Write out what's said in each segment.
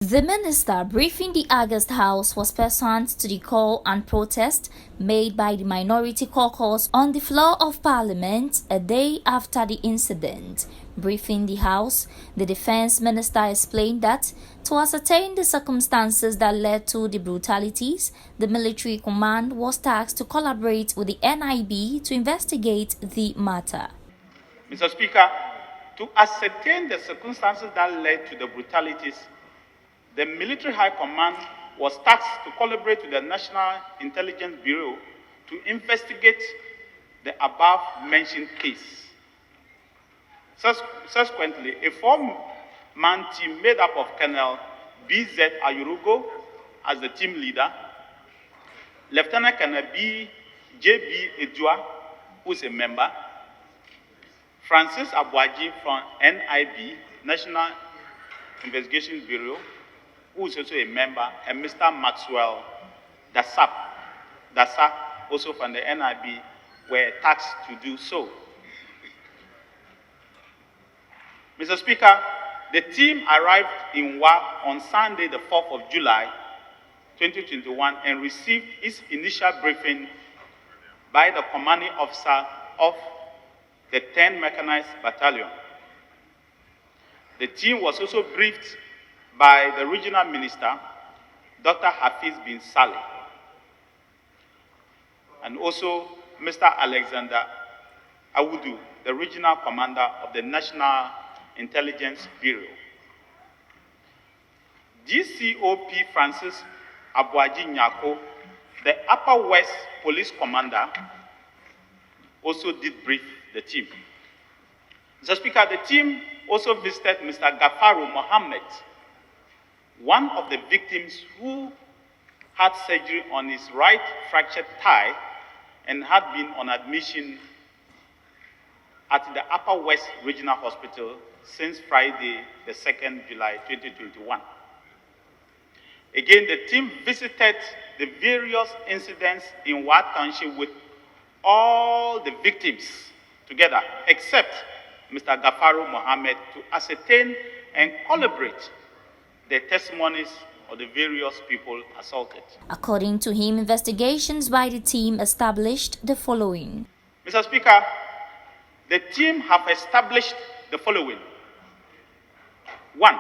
The minister briefing the August House was pursuant to the call and protest made by the minority caucus on the floor of Parliament a day after the incident. Briefing the House, the Defence Minister explained that to ascertain the circumstances that led to the brutalities, the military command was tasked to collaborate with the NIB to investigate the matter. Mr. Speaker, to ascertain the circumstances that led to the brutalities, the Military High Command was tasked to collaborate with the National Intelligence Bureau to investigate the above-mentioned case. Subsequently, a four-man team made up of Colonel B.Z. Ayurugo as the team leader, Lieutenant Colonel J.B. Edua, who is a member, Francis Abuaji from NIB, National Investigation Bureau, who is also a member, and Mr. Maxwell Dasa, also from the NIB, were tasked to do so. Mr. Speaker, the team arrived in WA on Sunday, the 4th of July, 2021, and received its initial briefing by the commanding officer of the 10th Mechanized Battalion. The team was also briefed by the regional minister, Dr. Hafiz bin Saleh, and also Mr. Alexander Awudu, the regional commander of the National Intelligence Bureau. GCOP Francis Abuaji Nyako, the Upper West Police Commander, also did brief the team. Mr. Speaker, the team also visited Mr. Gafaru Mohammed, one of the victims who had surgery on his right fractured thigh and had been on admission at the Upper West Regional Hospital since Friday, the 2nd July 2021. Again, the team visited the various incidents in Wa Township with all the victims together, except Mr. Gafaru Mohammed, to ascertain and collaborate the testimonies of the various people assaulted. According to him, investigations by the team established the following. Mr. Speaker, the team have established the following. One,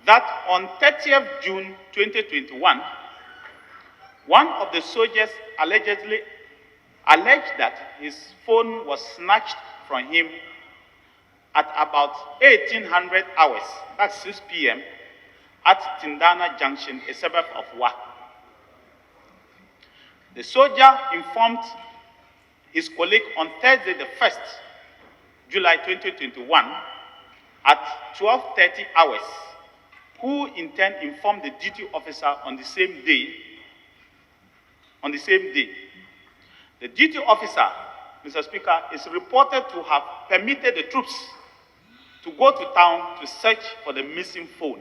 that on 30th June 2021, one of the soldiers alleged that his phone was snatched from him at about 1800 hours, that's 6 p.m., at Tindama Junction, a suburb of Wa. The soldier informed his colleague on Thursday, the 1st July 2021, at 12:30 hours, who in turn informed the duty officer on the same day. The duty officer, Mr. Speaker, is reported to have permitted the troops to go to town to search for the missing phone.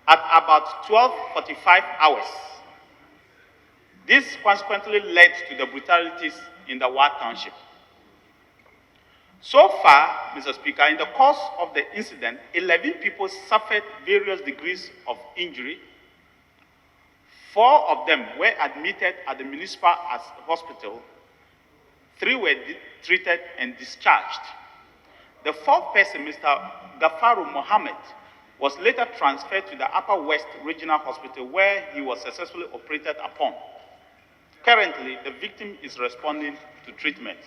At about 12:45 hours, this consequently led to the brutalities in the Wa Township. So far, Mr. Speaker, in the course of the incident, 11 people suffered various degrees of injury. 4 of them were admitted at the municipal hospital. 3 were treated and discharged. The 4th person, Mr. Gafaru Mohammed, was later transferred to the Upper West Regional Hospital, where he was successfully operated upon. Currently, the victim is responding to treatment.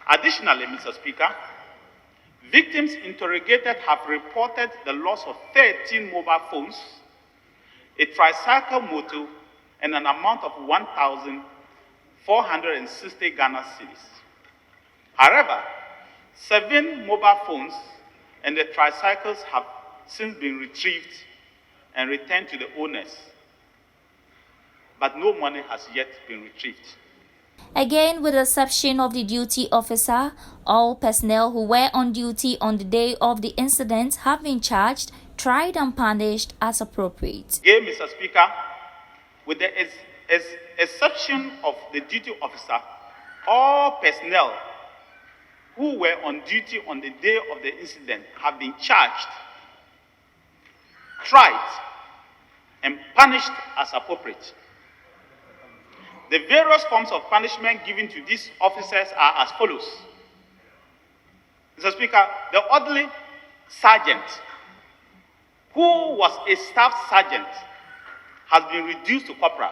Additionally, Mr. Speaker, victims interrogated have reported the loss of 13 mobile phones, a tricycle motor, and an amount of 1,460 Ghana cedis. However, 7 mobile phones and the tricycles have since been retrieved and returned to the owners, but no money has yet been retrieved. Again, with the exception of the duty officer, all personnel who were on duty on the day of the incident have been charged, tried and punished as appropriate. Again, Mr. Speaker, with the exception of the duty officer, all personnel who were on duty on the day of the incident have been charged tried, and punished as appropriate. The various forms of punishment given to these officers are as follows. Mr. Speaker, the orderly sergeant, who was a staff sergeant, has been reduced to corporal.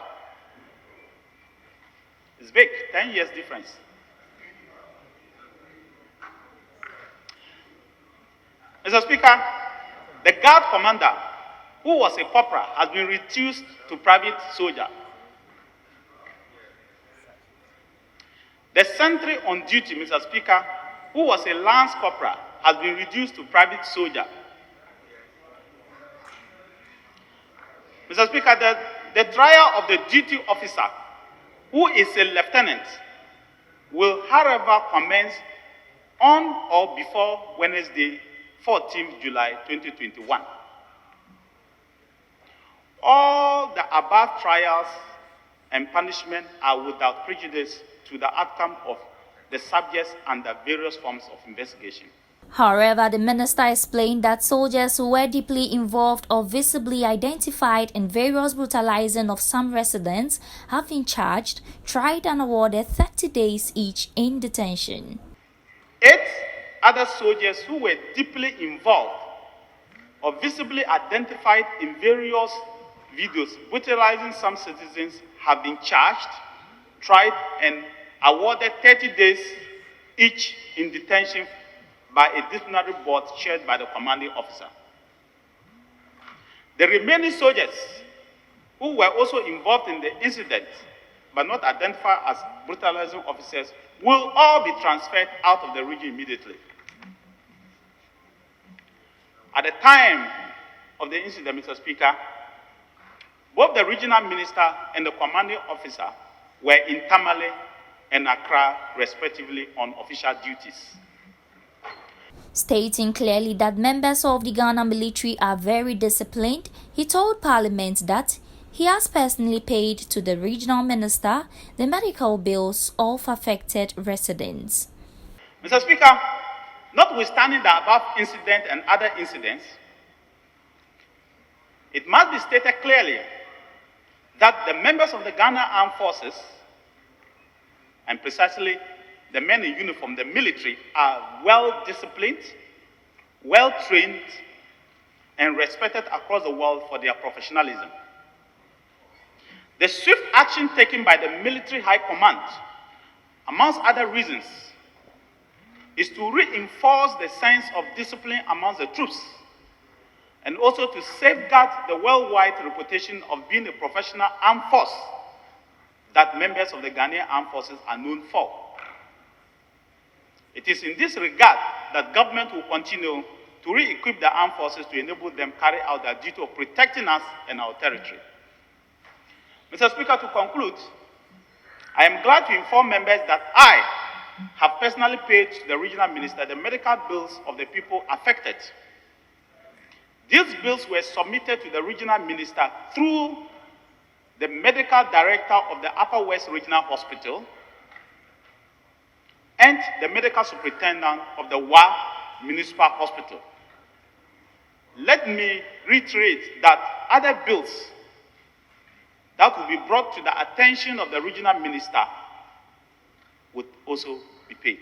It's big, 10 years difference. Mr. Speaker, the guard commander, who was a corporal, has been reduced to private soldier. The sentry on duty, Mr. Speaker, who was a lance corporal, has been reduced to private soldier. Mr. Speaker, the trial of the duty officer, who is a lieutenant, will, however, commence on or before Wednesday, 14th July 2021. All the above trials and punishment are without prejudice to the outcome of the subjects under various forms of investigation. However, the minister explained that soldiers who were deeply involved or visibly identified in various brutalizing of some residents have been charged, tried and awarded 30 days each in detention. 8 other soldiers who were deeply involved or visibly identified in various videos brutalizing some citizens have been charged, tried and awarded 30 days each in detention by a disciplinary board chaired by the commanding officer. The remaining soldiers who were also involved in the incident but not identified as brutalizing officers will all be transferred out of the region immediately. At the time of the incident, Mr. Speaker, both the regional minister and the commanding officer were in Tamale and Accra, respectively, on official duties. Stating clearly that members of the Ghana military are very disciplined, he told Parliament that he has personally paid to the regional minister the medical bills of affected residents. Mr. Speaker, notwithstanding the above incident and other incidents, it must be stated clearly that the members of the Ghana Armed Forces, and precisely the men in uniform, the military, are well disciplined, well trained, and respected across the world for their professionalism. The swift action taken by the military high command, amongst other reasons, is to reinforce the sense of discipline amongst the troops and also to safeguard the worldwide reputation of being a professional armed force that members of the Ghanaian Armed Forces are known for. It is in this regard that government will continue to re-equip the armed forces to enable them carry out their duty of protecting us and our territory. Mr. Speaker, to conclude, I am glad to inform members that I have personally paid to the regional minister the medical bills of the people affected. These bills were submitted to the regional minister through the medical director of the Upper West Regional Hospital and the medical superintendent of the WA Municipal Hospital. Let me reiterate that other bills that will be brought to the attention of the regional minister would also be paid.